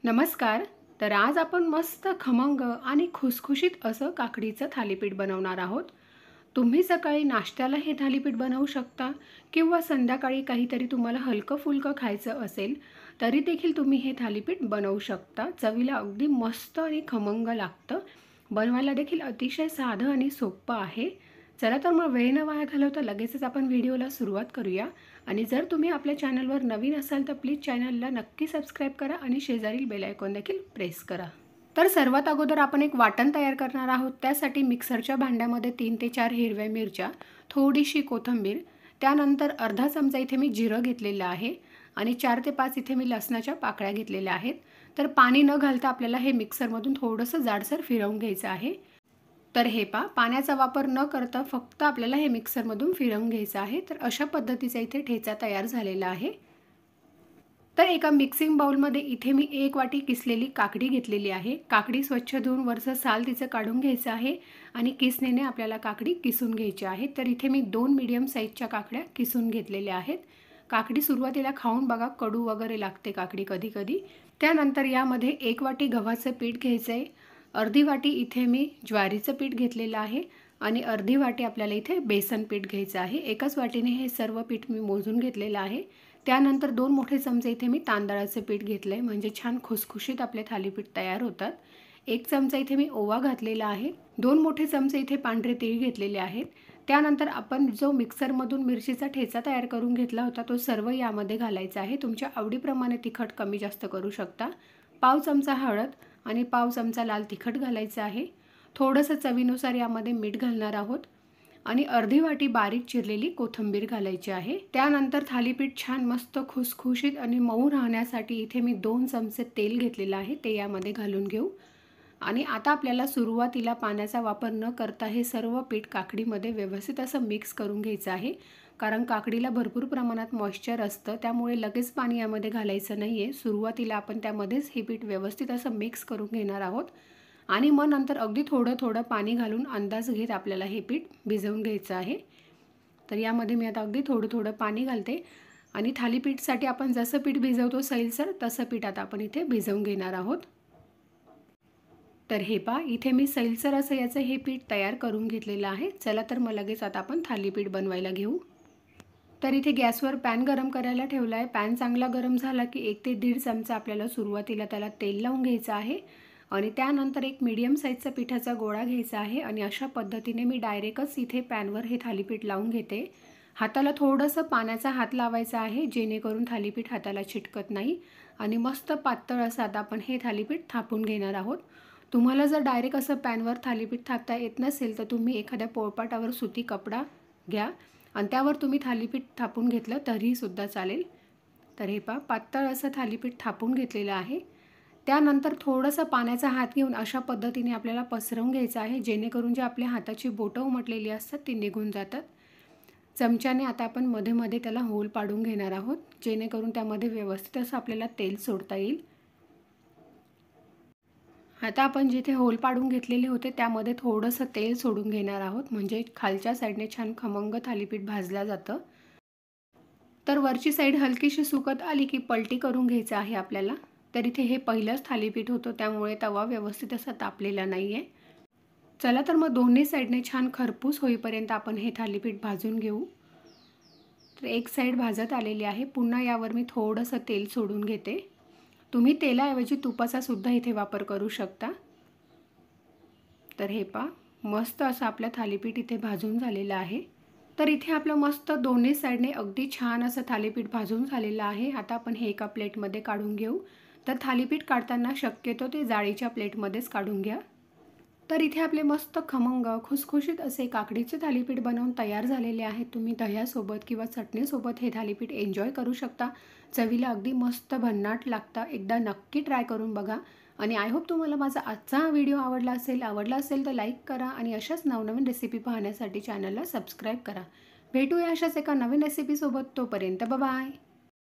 नमस्कार. तर आज आपण मस्त खमंग आणि खुसखुशीत असं काकडीचं थालीपीठ बनवणार आहोत. तुम्ही सकाळी नाश्त्याला हे थालीपीठ बनवू शकता किंवा संध्याकाळी काहीतरी तुम्हाला हलकं-फुलकं खायचं असेल, तरी देखील तुम्ही हे थालीपीठ बनवू शकता. चवीला अगदी मस्त आणि खमंग लागतं. बनवायला देखील अतिशय साधं आणि सोपं आहे. चला तर मग वेळ न वाया घालवता लगेचच आपण व्हिडिओला सुरुवात करूया. आणि जर तुम्ही आपल्या चॅनलवर नवीन असाल तर प्लीज चॅनलला नक्की सबस्क्राईब करा आणि शेजारील बेल आयकॉन देखील प्रेस करा. तर सर्वात अगोदर आपण एक वाटण तयार करणार आहोत. त्यासाठी मिक्सरच्या भांड्यामध्ये 3 ते 4 हिरव्या मिरच्या, थोडीशी कोथिंबीर, त्यानंतर अर्धा चमचा इथे मी जिरं घेतलेलं आहे आणि 4 ते 5 इथे मी लसणाच्या पाकळ्या घेतलेल्या आहेत. तर पाणी न घालता आपल्याला हे मिक्सरमधून थोडंसं जाडसर फिरवून घ्यायचं आहे. तर हे पाण्याचा वापर न करता फक्त आपल्याला हे मिक्सरमधून फिरवून घ्यायचं आहे. तर अशा पद्धतीचा इथे ठेचा तयार झालेला आहे. तर एका मिक्सिंग बाउलमध्ये इथे मी 1 वाटी किसलेली काकडी घेतलेली आहे. काकडी स्वच्छ धुवून वरचं साल तिचं काढून घ्यायचं आहे आणि किसणीने आपल्याला काकडी किसून घ्यायची आहे. तर इथे मी 2 मीडियम साईजच्या काकड्या किसून घेतलेल्या आहेत. काकडी सुरुवातीला खाऊन बघा, कडू वगैरे लागते काकडी कधी-कधी. त्यानंतर यामध्ये 1 वाटी गव्हाचं पीठ घ्यायचं आहे. अर्धी वाटी इथे मी ज्वारीचं पीठ घेतलेलं आहे आणि अर्धी वाटी आपल्याला इथे बेसन पीठ घ्यायचं आहे. एकाच वाटीने हे सर्व पीठ मी मोजून घेतलेलं आहे. त्यानंतर 2 मोठे चमचे इथे मी तांदळाचं पीठ घेतलं आहे, म्हणजे छान खुसखुशीत आपले थालीपीठ तयार होतात. 1 चमचा इथे मी ओवा घातलेला आहे. 2 मोठे चमचे इथे पांढरे तीळ घेतलेले आहेत. त्यानंतर आपण जो मिक्सरमधून मिरचीचा ठेचा तयार करून घेतला होता तो सर्व यामध्ये घालायचा आहे. तुमच्या आवडीप्रमाणे तिखट कमी जास्त करू शकता. पाव चमचा हळद आणि पाव चमचा लाल तिखट घालायचं आहे. थोडंसं चवीनुसार यामध्ये मीठ घालणार आहोत आणि अर्धी वाटी बारीक चिरलेली कोथिंबीर घालायची आहे. त्यानंतर थालीपीठ छान मस्त खुसखुशीत आणि मऊ राहण्यासाठी इथे मी 2 चमचे तेल घेतलेलं आहे, ते यामध्ये घालून घेऊ. आणि आता आपल्याला सुरुवातीला पाण्याचा वापर न करता हे सर्व पीठ काकडीमध्ये व्यवस्थित असं मिक्स करून घ्यायचं आहे. कारण काकडीला भरपूर प्रमाणात मॉइश्चर असतं, त्यामुळे लगेच पाणी यामध्ये घालायचं नाही आहे. सुरुवातीला आपण त्यामध्येच हे पीठ व्यवस्थित असं मिक्स करून घेणार आहोत आणि मग नंतर अगदी थोडं थोडं पाणी घालून अंदाज घेत आपल्याला हे पीठ भिजवून घ्यायचं आहे. तर यामध्ये मी आता अगदी थोडं थोडं पाणी घालते आणि थालीपीठसाठी आपण जसं पीठ भिजवतो सैलसर तसं पीठ आता आपण इथे भिजवून घेणार आहोत. तर हे इथे मी सैलसर असं याचं हे पीठ तयार करून घेतलेलं आहे. चला तर मग लगेच आता आपण थालीपीठ बनवायला घेऊ. तर इथे गॅसवर पॅन गरम करायला ठेवला आहे. पॅन चांगला गरम झाला की 1 ते 1.5 चमचा आपल्याला सुरुवातीला त्याला तेल लावून घ्यायचं आहे आणि त्यानंतर एक मीडियम साईजचा पिठाचा गोळा घ्यायचा आहे आणि अशा पद्धतीने मी डायरेक्टच इथे पॅनवर हे थालीपीठ लावून घेते. हाताला थोडंसं पाण्याचा हात लावायचा आहे, जेणेकरून थालीपीठ हाताला चिटकत नाही आणि मस्त पातळ असं आता आपण हे थालीपीठ थापून घेणार आहोत. तुम्हाला जर डायरेक्ट असं पॅनवर थालीपीठ थापता येत नसेल तर तुम्ही एखाद्या पोळपाटावर सुती कपडा घ्या आणि त्यावर तुम्ही थालीपीठ थापून घेतलं तरीही सुद्धा चालेल. तर हे पातळ असं थालीपीठ थापून घेतलेलं आहे. त्यानंतर थोडंसं पाण्याचा हात घेऊन अशा पद्धतीने आपल्याला पसरवून घ्यायचं आहे, जेणेकरून जे आपल्या हाताची बोटं उमटलेली असतात ती निघून जातात. चमच्याने आता आपण मध्ये मध्ये त्याला होल पाडून घेणार आहोत, जेणेकरून त्यामध्ये व्यवस्थित असं आपल्याला तेल सोडता येईल. आता आपण जिथे होल पाडून घेतलेले होते त्यामध्ये थोडंसं तेल सोडून घेणार आहोत, म्हणजे खालच्या साईडने छान खमंग थालीपीठ भाजलं जातं. तर वरची साईड हलकीशी सुकत आली की पलटी करून घ्यायचं आहे आपल्याला. तर इथे हे पहिलंच थालीपीठ होतं, त्यामुळे तवा व्यवस्थित असा तापलेला नाही आहे. चला तर मग दोन्ही साईडने छान खरपूस होईपर्यंत आपण हे थालीपीठ भाजून घेऊ. तर एक साईड भाजत आलेली आहे. पुन्हा यावर मी थोडंसं तेल सोडून घेते. तुम्ही तेलाऐवजी तुपाचा सुद्धा इथे वापर करू शकता. तर हे मस्त असं आपलं थालीपीठ इथे भाजून झालेलं आहे. तर इथे आपलं मस्त दोन्ही साईडने अगदी छान असं थालीपीठ भाजून झालेलं आहे. आता आपण हे एका प्लेटमध्ये काढून घेऊ. तर थालीपीठ काढताना शक्यतो ते जाळीच्या प्लेटमध्येच काढून घ्या. तर इथे आपले मस्त खमंग खुसखुशीत असे काकडीचे थालीपीठ बनवून तयार झालेले आहेत. तुम्ही दह्यासोबत किंवा चटणीसोबत हे थालीपीठ एन्जॉय करू शकता. चवीला अगदी मस्त भन्नाट लागतं. एकदा नक्की ट्राय करून बघा आणि आय होप तुम्हाला माझा आजचा हा व्हिडिओ आवडला असेल तर लाईक करा आणि अशाच नवनवीन रेसिपी पाहण्यासाठी चॅनलला सबस्क्राईब करा. भेटूया अशाच एका नवीन रेसिपीसोबत. तोपर्यंत बाय.